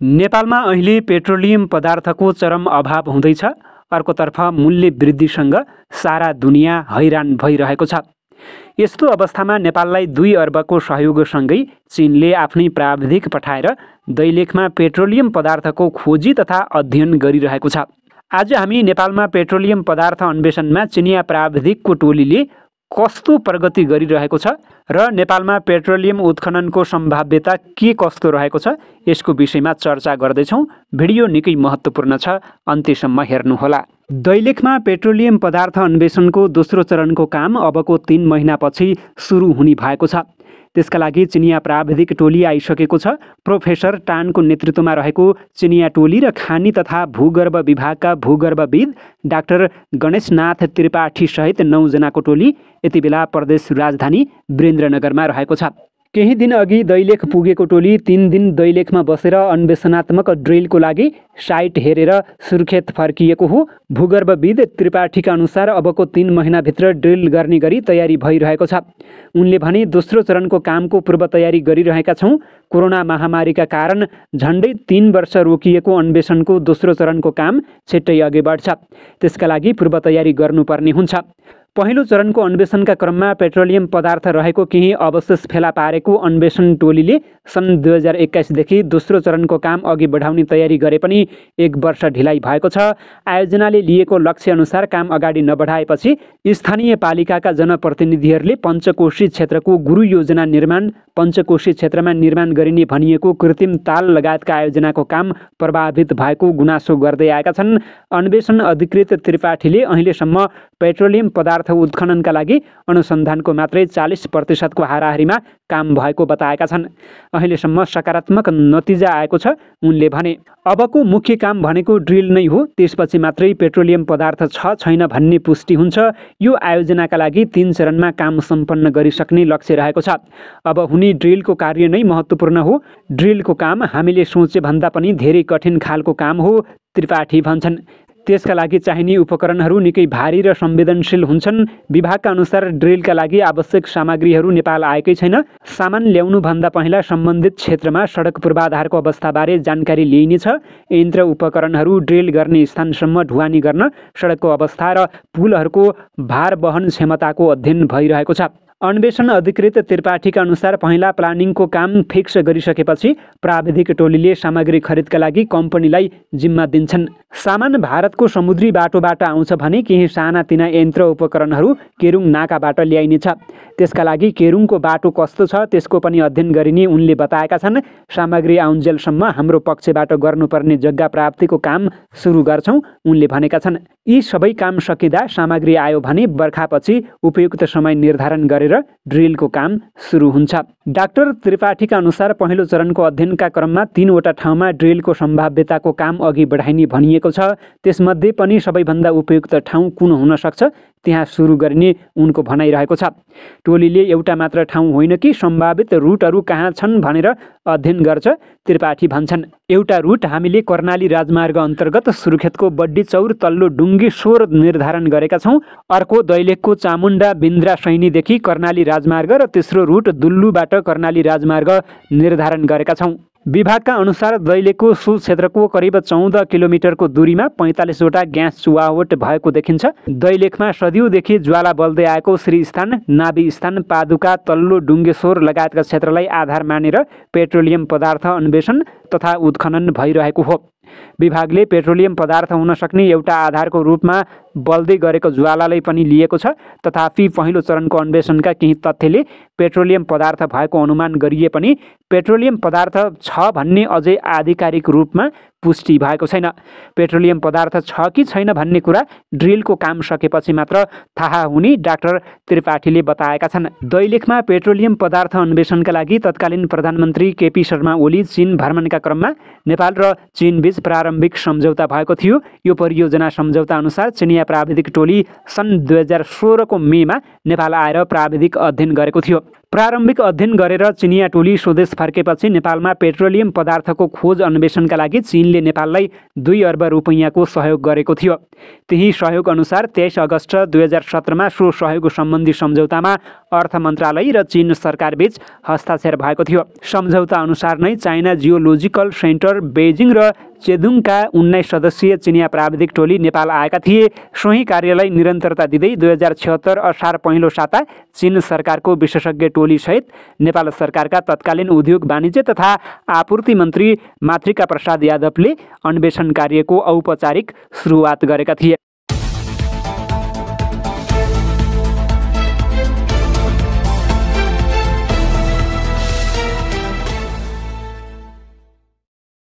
नेपालमा अहिले पेट्रोलियम पदार्थको चरम अभाव हुँदैछ। अर्कोतर्फ मूल्य वृद्धिसँग सारा दुनियाँ हैरान भइरहेको छ। यस्तो अवस्थामा नेपाललाई 2 अर्बको सहयोगसँगै चीनले आफ्नै प्राविधिक पठाएर दैलेखमा पेट्रोलियम पदार्थको खोजी तथा अध्ययन गरिरहेको छ। आज हामी नेपालमा पेट्रोलियम पदार्थ अन्वेषणमा चिनिया प्राविधिकको टोलीले कस्तो प्रगति गरिरहेको छ र नेपालमा पेट्रोलियम उत्खननको सम्भाव्यता के कस्तो रहेको छ, यसको विषयमा चर्चा गर्दैछौँ। भिडियो निकै महत्त्वपूर्ण छ, अन्त्यसम्म हेर्नुहोला। दैलेखमा पेट्रोलियम पदार्थ अन्वेषणको दोस्रो चरणको काम अबको 3 महिनापछि सुरु हुने भएको छ। त्यसका लागि चिनिया प्राविधिक टोली आइसकेको छ। प्रोफेसर टानको नेतृत्वमा रहेको चिनिया टोली र खानी तथा भूगर्भ विभागका भूगर्भविद डाक्टर गणेशनाथ त्रिपाठी सहित 9 जनाको टोली यति बेला प्रदेश राजधानी वीरेन्द्रनगरमा रहेको छ। केही दिन अघि दैलेख पुगेको टोली 3 दिन दैलेखमा बसेर अन्वेषणात्मक ड्रिलको लागि साइट हेरेर सुर्खेत फर्किएको हो। भूगर्भविद त्रिपाठीका अनुसार अबको 3 महिनाभित्र ड्रिल गर्ने गरी तयारी भइरहेको छ। उनले भने दोस्रो चरणको कामको पूर्व तयारी गरिरहेका छौँ। कोरोना महामारीका कारण झन्डै 3 वर्ष रोकिएको अन्वेषणको दोस्रो चरणको काम छिट्टै अघि बढ्छ। त्यसका लागि पूर्व तयारी गर्नुपर्ने हुन्छ। पहिलो चरणको अन्वेषणका क्रममा पेट्रोलियम पदार्थ रहेको केही अवशेष फेला पारेको अन्वेषण टोलीले सन् 2021 देखि दोस्रो चरणको काम अघि बढाउने तयारी गरे पनि 1 वर्ष ढिलाइ भएको छ। आयोजनाले लिएको लक्ष्य अनुसार काम अगाडि नबढाएपछि स्थानीय पालिकाका जनप्रतिनिधिहरूले पञ्चकोशी क्षेत्रको गुरु योजना निर्माण, पञ्चकोशी क्षेत्रमा निर्माण गरिने भनिएको कृत्रिम ताल लगायतका आयोजनाको काम प्रभावित भएको गुनासो गर्दै आएका छन्। अन्वेषण अधिकृत त्रिपाठीले अहिलेसम्म पेट्रोलियम पदार्थ उत्खननका लागि अनुसन्धानको मात्रै 40% को हाराहारीमा काम भएको बताएका छन्। अहिलेसम्म सकारात्मक नतिजा आएको छ। उनले भने अबको मुख्य काम भनेको ड्रिल नै हो, त्यसपछि मात्रै पेट्रोलियम पदार्थ छ छैन भन्ने पुष्टि हुन्छ। यो आयोजनाका लागि 3 चरणमा काम सम्पन्न गरिसक्ने लक्ष्य रहेको छ। अब हुने ड्रिलको कार्य नै महत्त्वपूर्ण हो। ड्रिलको काम हामीले सोचे भन्दा पनि धेरै कठिन खालको काम हो, त्रिपाठी भन्छन्। त्यसका लागि चाहिने उपकरणहरू निकै भारी र संवेदनशील हुन्छन्। विभागका अनुसार ड्रिलका लागि आवश्यक सामग्रीहरू नेपाल आएकै छैन। सामान ल्याउनुभन्दा पहिला सम्बन्धित क्षेत्रमा सडक पूर्वाधारको अवस्थाबारे जानकारी लिइनेछ। यन्त्र उपकरणहरू ड्रिल गर्ने स्थानसम्म ढुवानी गर्न सडकको अवस्था र पुलहरूको भार वहन क्षमताको अध्ययन भइरहेको छ। अन्वेषण अधिकृत त्रिपाठीका अनुसार पहिला प्लानिङको काम फिक्स गरिसकेपछि प्राविधिक टोलीले सामग्री खरिदका लागि कम्पनीलाई जिम्मा दिन्छन्। सामान भारतको समुद्री बाटोबाट आउँछ भने केही सानातिना यन्त्र उपकरणहरू केरुङ नाकाबाट ल्याइनेछ। त्यसका लागि केरुङको बाटो कस्तो छ त्यसको पनि अध्ययन गरिने उनले बताएका छन्। सामग्री आउन्जेलसम्म हाम्रो पक्षबाट गर्नुपर्ने जग्गा प्राप्तिको काम सुरु गर्छौँ, उनले भनेका छन्। यी सबै काम सकिँदा सामग्री आयो भने बर्खापछि उपयुक्त समय निर्धारण गरेर ड्रिलको काम सुरु हुन्छ। डाक्टर त्रिपाठीका अनुसार पहिलो चरणको अध्ययनका क्रममा 3 वटा ठाउँमा ड्रिलको सम्भाव्यताको काम अघि बढाइने भनिएको छ। त्यसमध्ये पनि सबैभन्दा उपयुक्त ठाउँ कुन हुन सक्छ त्यहाँ सुरु गरिने उनको भनाइरहेको छ। टोलीले एउटा मात्र ठाउँ होइन कि सम्भावित रुटहरू कहाँ छन् भनेर अध्ययन गर्छ, त्रिपाठी भन्छन्। एउटा रुट हामीले कर्णाली राजमार्ग अन्तर्गत सुर्खेतको बड्डी चौर तल्लो डुङ्गी सोर निर्धारण गरेका छौँ। अर्को दैलेखको चामुण्डा बिन्द्रा सैनीदेखि कर्णाली राजमार्ग र तेस्रो रुट दुल्लुबाट कर्णाली राजमार्ग निर्धारण गरेका छौँ। विभागका अनुसार दैलेखको सो क्षेत्रको करिब 14 किलोमिटरको दूरीमा 45 वटा ग्यास चुहावट भएको देखिन्छ। दैलेखमा सदियौँदेखि ज्वाला बल्दै आएको श्रीस्थान, नाभि स्थान, पादुका, तल्लो डुङ्गेश्वर लगायतका क्षेत्रलाई आधार मानेर पेट्रोलियम पदार्थ अन्वेषण तथा उत्खनन भइरहेको हो। विभागले पेट्रोलियम पदार्थ हुन सक्ने एउटा आधारको रूपमा बल्दै गरेको ज्वालालाई पनि लिएको छ। तथापि पहिलो चरणको अन्वेषणका केही तथ्यले पेट्रोलियम पदार्थ भएको अनुमान गरिए पनि पेट्रोलियम पदार्थ छ भन्ने अझै आधिकारिक रूपमा पुष्टि भएको छैन। पेट्रोलियम पदार्थ छ कि छैन भन्ने कुरा ड्रिलको काम सकेपछि मात्र थाहा हुने डाक्टर त्रिपाठीले बताएका छन्। दैलेखमा पेट्रोलियम पदार्थ अन्वेषणका लागि तत्कालीन प्रधानमन्त्री केपी शर्मा ओली चीन भ्रमणका क्रममा नेपाल र चीनबीच प्रारम्भिक सम्झौता भएको थियो। यो परियोजना सम्झौता अनुसार चिनिया प्राविधिक टोली सन् 2016 को मेमा नेपाल आएर प्राविधिक अध्ययन गरेको थियो। प्रारम्भिक अध्ययन गरेर चिनिया टोली स्वदेश फर्केपछि नेपालमा पेट्रोलियम पदार्थको खोज अन्वेषणका लागि चीनले नेपाललाई 2 अर्ब रुपैयाँको सहयोग गरेको थियो। त्यही सहयोग अनुसार 23 अगस्त 2017मा सो सहयोग सम्बन्धी सम्झौतामा अर्थ मन्त्रालय र चीन सरकारबीच हस्ताक्षर भएको थियो। सम्झौता अनुसार नै चाइना जियोलोजिकल सेन्टर बेइजिङ र चेदुङका 19 सदस्यीय चिनिया प्राविधिक टोली नेपाल आएका थिए। सोही कार्यलाई निरन्तरता दिँदै 2076 असार पहिलो साता चीन सरकारको विशेषज्ञ टोलीसहित नेपाल सरकारका तत्कालीन उद्योग वाणिज्य तथा आपूर्ति मन्त्री मातृका प्रसाद यादवले अन्वेषण कार्यको औपचारिक सुरुवात गरेका थिए।